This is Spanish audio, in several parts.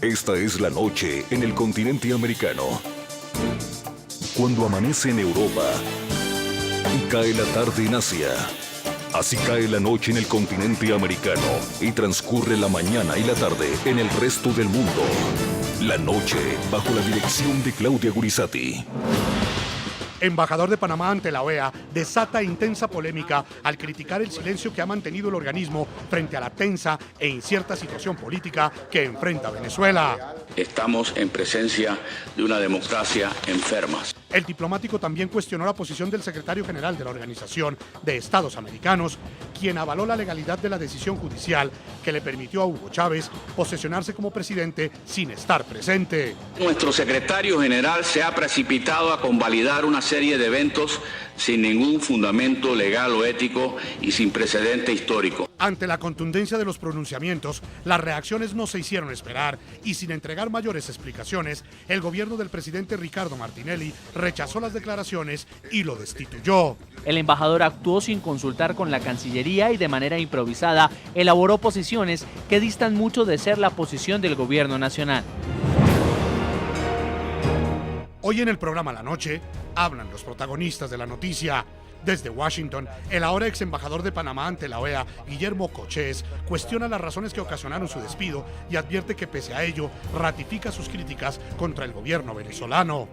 Esta es la noche en el continente americano. Cuando amanece en Europa y cae la tarde en Asia. Así cae la noche en el continente americano y transcurre la mañana y la tarde en el resto del mundo. La noche bajo la dirección de Claudia Gurizati. Embajador de Panamá ante la OEA desata intensa polémica al criticar el silencio que ha mantenido el organismo frente a la tensa e incierta situación política que enfrenta Venezuela. Estamos en presencia de una democracia enferma. El diplomático también cuestionó la posición del secretario general de la Organización de Estados Americanos, quien avaló la legalidad de la decisión judicial que le permitió a Hugo Chávez posesionarse como presidente sin estar presente. Nuestro secretario general se ha precipitado a convalidar una serie de eventos sin ningún fundamento legal o ético y sin precedente histórico. Ante la contundencia de los pronunciamientos, las reacciones no se hicieron esperar y sin entregar mayores explicaciones, el gobierno del presidente Ricardo Martinelli rechazó las declaraciones y lo destituyó. El embajador actuó sin consultar con la Cancillería y de manera improvisada elaboró posiciones que distan mucho de ser la posición del gobierno nacional. Hoy en el programa La Noche hablan los protagonistas de la noticia. Desde Washington, el ahora ex embajador de Panamá ante la OEA, Guillermo Cochés, cuestiona las razones que ocasionaron su despido y advierte que pese a ello, ratifica sus críticas contra el gobierno venezolano.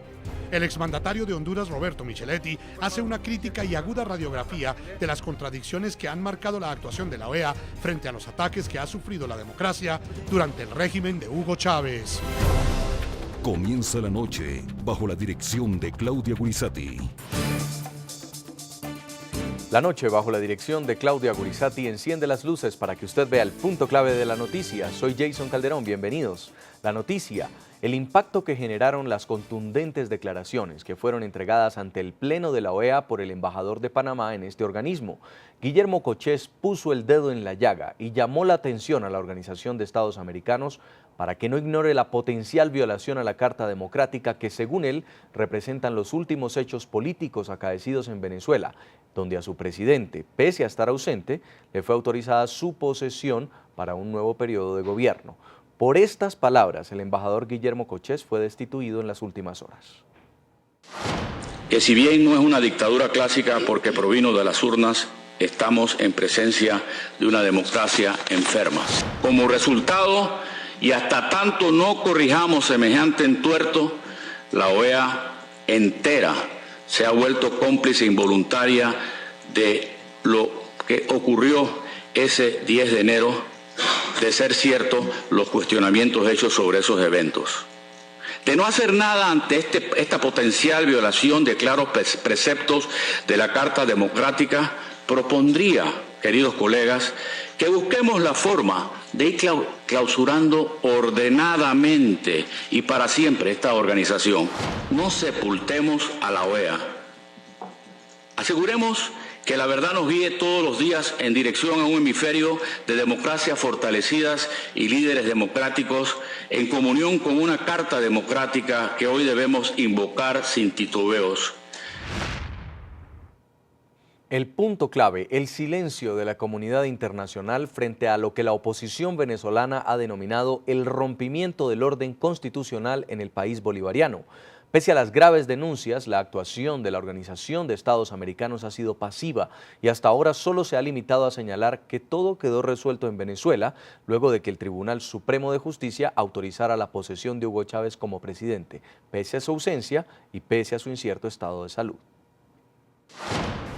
El exmandatario de Honduras, Roberto Micheletti, hace una crítica y aguda radiografía de las contradicciones que han marcado la actuación de la OEA frente a los ataques que ha sufrido la democracia durante el régimen de Hugo Chávez. Comienza la noche bajo la dirección de Claudia Gurizati. La noche bajo la dirección de Claudia Gurizati enciende las luces para que usted vea el punto clave de la noticia. Soy Jason Calderón, bienvenidos. La noticia, el impacto que generaron las contundentes declaraciones que fueron entregadas ante el Pleno de la OEA por el embajador de Panamá en este organismo. Guillermo Cochés puso el dedo en la llaga y llamó la atención a la Organización de Estados Americanos para que no ignore la potencial violación a la Carta Democrática que, según él, representan los últimos hechos políticos acaecidos en Venezuela, donde a su presidente, pese a estar ausente, le fue autorizada su posesión para un nuevo periodo de gobierno. Por estas palabras, el embajador Guillermo Cochés fue destituido en las últimas horas. Que si bien no es una dictadura clásica porque provino de las urnas, estamos en presencia de una democracia enferma. Como resultado, y hasta tanto no corrijamos semejante entuerto, la OEA entera se ha vuelto cómplice involuntaria de lo que ocurrió ese 10 de enero, de ser cierto los cuestionamientos hechos sobre esos eventos. De no hacer nada ante esta potencial violación de claros preceptos de la Carta Democrática, propondría, queridos colegas, que busquemos la forma de ir clausurando ordenadamente y para siempre esta organización. No sepultemos a la OEA. Aseguremos que la verdad nos guíe todos los días en dirección a un hemisferio de democracias fortalecidas y líderes democráticos en comunión con una Carta Democrática que hoy debemos invocar sin titubeos. El punto clave, el silencio de la comunidad internacional frente a lo que la oposición venezolana ha denominado el rompimiento del orden constitucional en el país bolivariano. Pese a las graves denuncias, la actuación de la Organización de Estados Americanos ha sido pasiva y hasta ahora solo se ha limitado a señalar que todo quedó resuelto en Venezuela luego de que el Tribunal Supremo de Justicia autorizara la posesión de Hugo Chávez como presidente, pese a su ausencia y pese a su incierto estado de salud.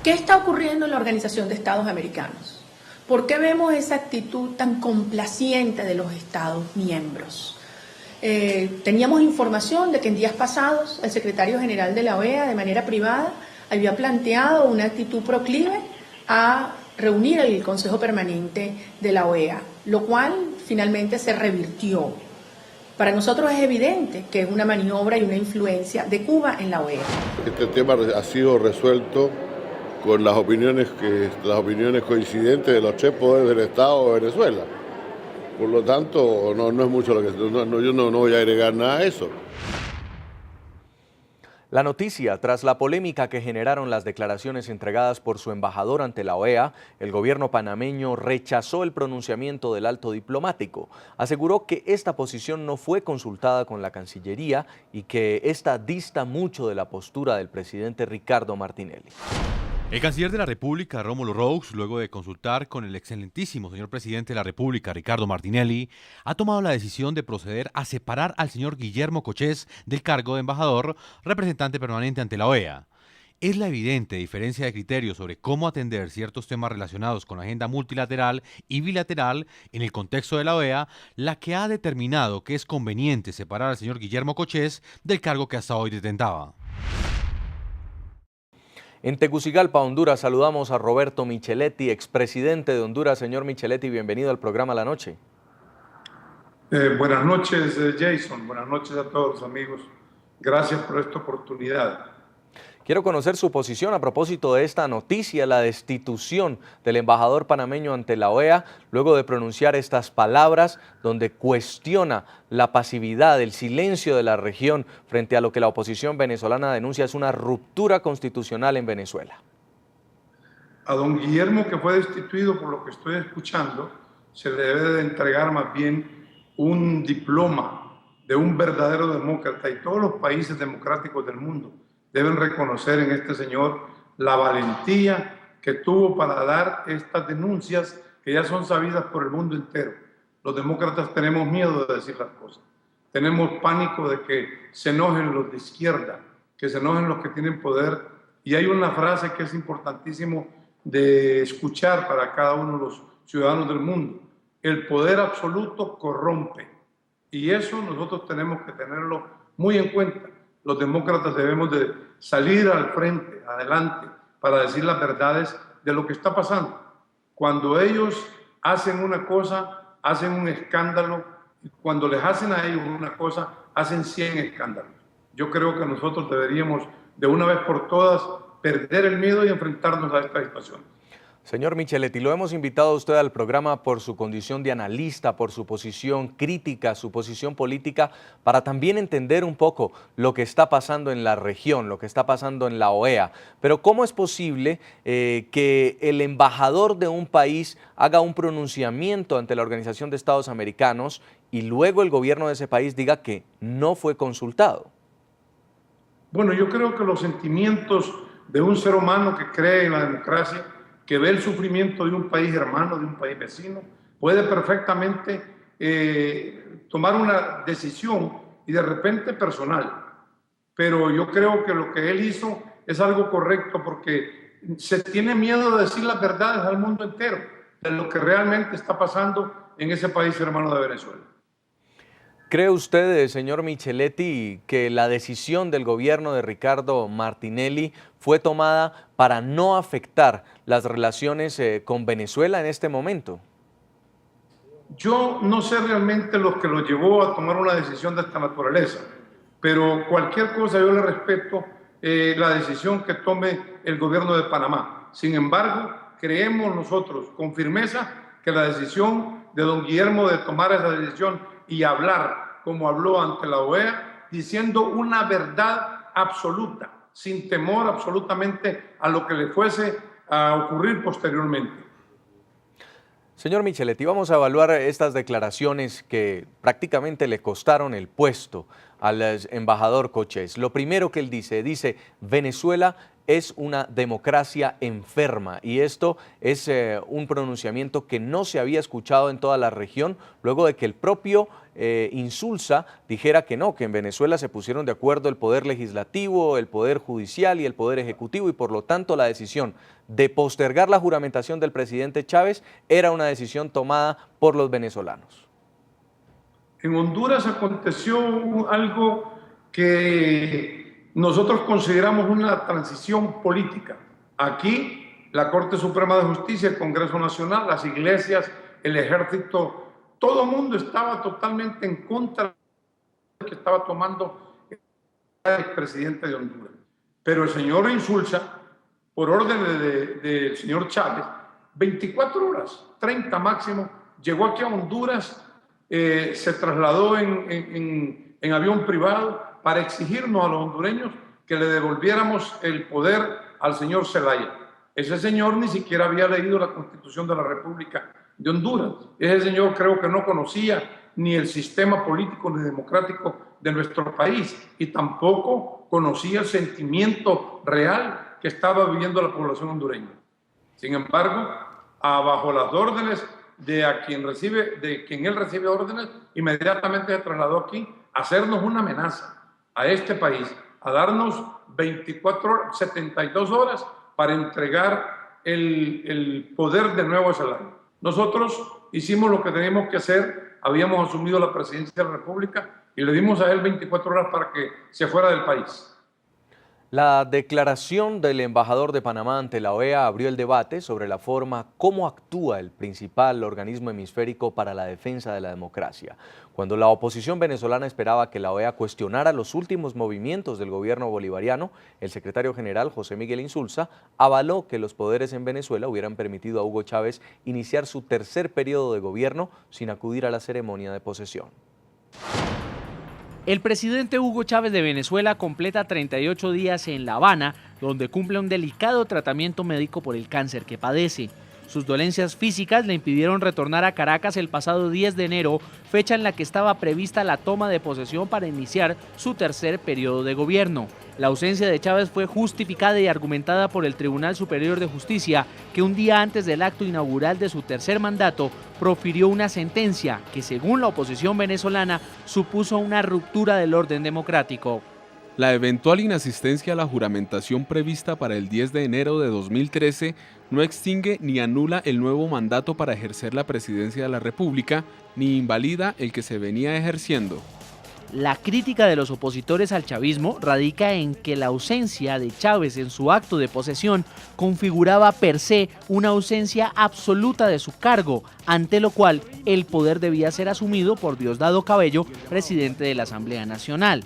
¿Qué está ocurriendo en la Organización de Estados Americanos? ¿Por qué vemos esa actitud tan complaciente de los Estados miembros? Teníamos información de que en días pasados el secretario general de la OEA, de manera privada, había planteado una actitud proclive a reunir el Consejo Permanente de la OEA, lo cual finalmente se revirtió. Para nosotros es evidente que es una maniobra y una influencia de Cuba en la OEA. Este tema ha sido resuelto con las opiniones coincidentes de los tres poderes del Estado de Venezuela. Por lo tanto, no es mucho lo que yo no voy a agregar nada a eso. La noticia, tras la polémica que generaron las declaraciones entregadas por su embajador ante la OEA, el gobierno panameño rechazó el pronunciamiento del alto diplomático. Aseguró que esta posición no fue consultada con la Cancillería y que esta dista mucho de la postura del presidente Ricardo Martinelli. El canciller de la República, Rómulo Roux, luego de consultar con el excelentísimo señor presidente de la República, Ricardo Martinelli, ha tomado la decisión de proceder a separar al señor Guillermo Cochés del cargo de embajador, representante permanente ante la OEA. Es la evidente diferencia de criterios sobre cómo atender ciertos temas relacionados con la agenda multilateral y bilateral en el contexto de la OEA la que ha determinado que es conveniente separar al señor Guillermo Cochés del cargo que hasta hoy detentaba. En Tegucigalpa, Honduras, saludamos a Roberto Micheletti, expresidente de Honduras. Señor Micheletti, bienvenido al programa La Noche. Buenas noches, Jason. Buenas noches a todos los amigos. Gracias por esta oportunidad. Quiero conocer su posición a propósito de esta noticia, la destitución del embajador panameño ante la OEA, luego de pronunciar estas palabras donde cuestiona la pasividad, el silencio de la región frente a lo que la oposición venezolana denuncia es una ruptura constitucional en Venezuela. A don Guillermo, que fue destituido, por lo que estoy escuchando, se le debe de entregar más bien un diploma de un verdadero demócrata, y todos los países democráticos del mundo deben reconocer en este señor la valentía que tuvo para dar estas denuncias que ya son sabidas por el mundo entero. Los demócratas tenemos miedo de decir las cosas. Tenemos pánico de que se enojen los de izquierda, que se enojen los que tienen poder. Y hay una frase que es importantísimo de escuchar para cada uno de los ciudadanos del mundo. El poder absoluto corrompe. Y eso nosotros tenemos que tenerlo muy en cuenta. Los demócratas debemos de salir al frente, adelante, para decir las verdades de lo que está pasando. Cuando ellos hacen una cosa, hacen un escándalo, y cuando les hacen a ellos una cosa, hacen 100 escándalos. Yo creo que nosotros deberíamos, de una vez por todas, perder el miedo y enfrentarnos a esta situación. Señor Micheletti, lo hemos invitado a usted al programa por su condición de analista, por su posición crítica, su posición política, para también entender un poco lo que está pasando en la región, lo que está pasando en la OEA. Pero ¿cómo es posible que el embajador de un país haga un pronunciamiento ante la Organización de Estados Americanos y luego el gobierno de ese país diga que no fue consultado? Bueno, yo creo que los sentimientos de un ser humano que cree en la democracia, que ve el sufrimiento de un país hermano, de un país vecino, puede perfectamente tomar una decisión y de repente personal. Pero yo creo que lo que él hizo es algo correcto porque se tiene miedo de decir las verdades al mundo entero de lo que realmente está pasando en ese país hermano de Venezuela. ¿Cree usted, señor Micheletti, que la decisión del gobierno de Ricardo Martinelli fue tomada para no afectar las relaciones con Venezuela en este momento? Yo no sé realmente lo que lo llevó a tomar una decisión de esta naturaleza, pero cualquier cosa yo le respeto la decisión que tome el gobierno de Panamá. Sin embargo, creemos nosotros con firmeza que la decisión de don Guillermo de tomar esa decisión y hablar como habló ante la OEA, diciendo una verdad absoluta, sin temor absolutamente a lo que le fuese a ocurrir posteriormente. Señor Micheletti, vamos a evaluar estas declaraciones que prácticamente le costaron el puesto al embajador Cochés. Lo primero que él dice, Venezuela es una democracia enferma, y esto es un pronunciamiento que no se había escuchado en toda la región, luego de que el propio Insulza dijera que no, que en Venezuela se pusieron de acuerdo el poder legislativo, el poder judicial y el poder ejecutivo, y por lo tanto la decisión de postergar la juramentación del presidente Chávez era una decisión tomada por los venezolanos. En Honduras aconteció algo que nosotros consideramos una transición política. Aquí, la Corte Suprema de Justicia, el Congreso Nacional, las iglesias, el ejército, todo el mundo estaba totalmente en contra de lo que estaba tomando el expresidente de Honduras. Pero el señor Insulza, por orden del señor Chávez, 24 horas, 30 máximo, llegó aquí a Honduras, se trasladó en avión privado para exigirnos a los hondureños que le devolviéramos el poder al señor Zelaya. Ese señor ni siquiera había leído la Constitución de la República de Honduras. Ese señor creo que no conocía ni el sistema político ni democrático de nuestro país y tampoco conocía el sentimiento real que estaba viviendo la población hondureña. Sin embargo, bajo las órdenes de quien él recibe órdenes, inmediatamente se trasladó aquí a hacernos una amenaza a este país, a darnos 72 horas para entregar el poder de nuevo a Zelaya. Nosotros hicimos lo que teníamos que hacer, habíamos asumido la presidencia de la República y le dimos a él 24 horas para que se fuera del país. La declaración del embajador de Panamá ante la OEA abrió el debate sobre la forma cómo actúa el principal organismo hemisférico para la defensa de la democracia. Cuando la oposición venezolana esperaba que la OEA cuestionara los últimos movimientos del gobierno bolivariano, el secretario general José Miguel Insulza avaló que los poderes en Venezuela hubieran permitido a Hugo Chávez iniciar su tercer periodo de gobierno sin acudir a la ceremonia de posesión. El presidente Hugo Chávez de Venezuela completa 38 días en La Habana, donde cumple un delicado tratamiento médico por el cáncer que padece. Sus dolencias físicas le impidieron retornar a Caracas el pasado 10 de enero, fecha en la que estaba prevista la toma de posesión para iniciar su tercer periodo de gobierno. La ausencia de Chávez fue justificada y argumentada por el Tribunal Superior de Justicia, que un día antes del acto inaugural de su tercer mandato profirió una sentencia que, según la oposición venezolana, supuso una ruptura del orden democrático. La eventual inasistencia a la juramentación prevista para el 10 de enero de 2013 no extingue ni anula el nuevo mandato para ejercer la presidencia de la República, ni invalida el que se venía ejerciendo. La crítica de los opositores al chavismo radica en que la ausencia de Chávez en su acto de posesión configuraba per se una ausencia absoluta de su cargo, ante lo cual el poder debía ser asumido por Diosdado Cabello, presidente de la Asamblea Nacional.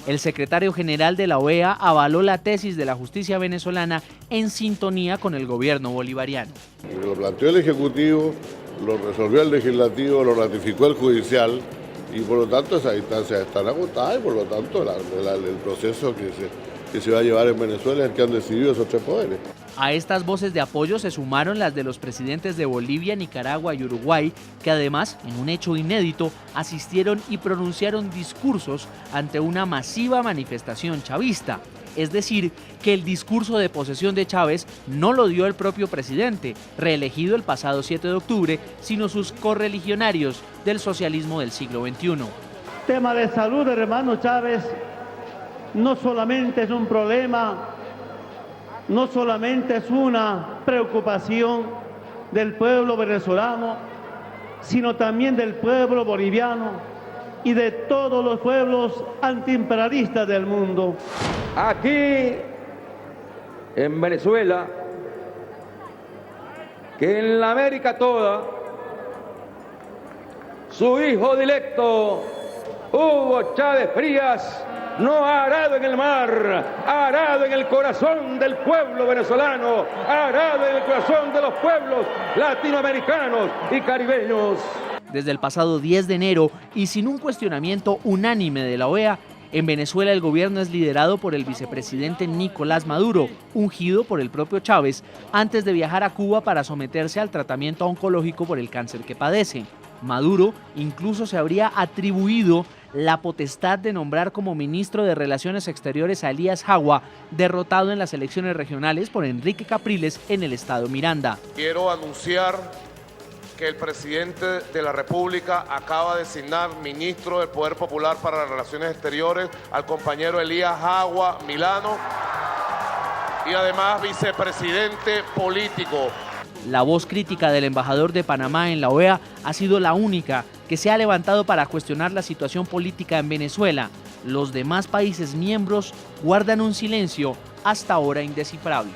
El secretario general de la OEA avaló la tesis de la justicia venezolana en sintonía con el gobierno bolivariano. Lo planteó el Ejecutivo, lo resolvió el Legislativo, lo ratificó el Judicial y por lo tanto esas instancias están agotadas y por lo tanto el proceso que se va a llevar en Venezuela es el que han decidido esos tres poderes. A estas voces de apoyo se sumaron las de los presidentes de Bolivia, Nicaragua y Uruguay, que además, en un hecho inédito, asistieron y pronunciaron discursos ante una masiva manifestación chavista. Es decir, que el discurso de posesión de Chávez no lo dio el propio presidente, reelegido el pasado 7 de octubre, sino sus correligionarios del socialismo del siglo XXI. Tema de salud, hermano Chávez, no solamente es un problema, no solamente es una preocupación del pueblo venezolano, sino también del pueblo boliviano y de todos los pueblos antiimperialistas del mundo. Aquí, en Venezuela, que en la América toda, su hijo directo, Hugo Chávez Frías, no ha arado en el mar, ha arado en el corazón del pueblo venezolano, ha arado en el corazón de los pueblos latinoamericanos y caribeños. Desde el pasado 10 de enero y sin un cuestionamiento unánime de la OEA, en Venezuela el gobierno es liderado por el vicepresidente Nicolás Maduro, ungido por el propio Chávez, antes de viajar a Cuba para someterse al tratamiento oncológico por el cáncer que padece. Maduro incluso se habría atribuido la potestad de nombrar como ministro de Relaciones Exteriores a Elías Jagua, derrotado en las elecciones regionales por Enrique Capriles en el estado Miranda. Quiero anunciar que el presidente de la República acaba de designar ministro del Poder Popular para las Relaciones Exteriores al compañero Elías Jagua Milano y además vicepresidente político. La voz crítica del embajador de Panamá en la OEA ha sido la única que se ha levantado para cuestionar la situación política en Venezuela. Los demás países miembros guardan un silencio hasta ahora indescifrable.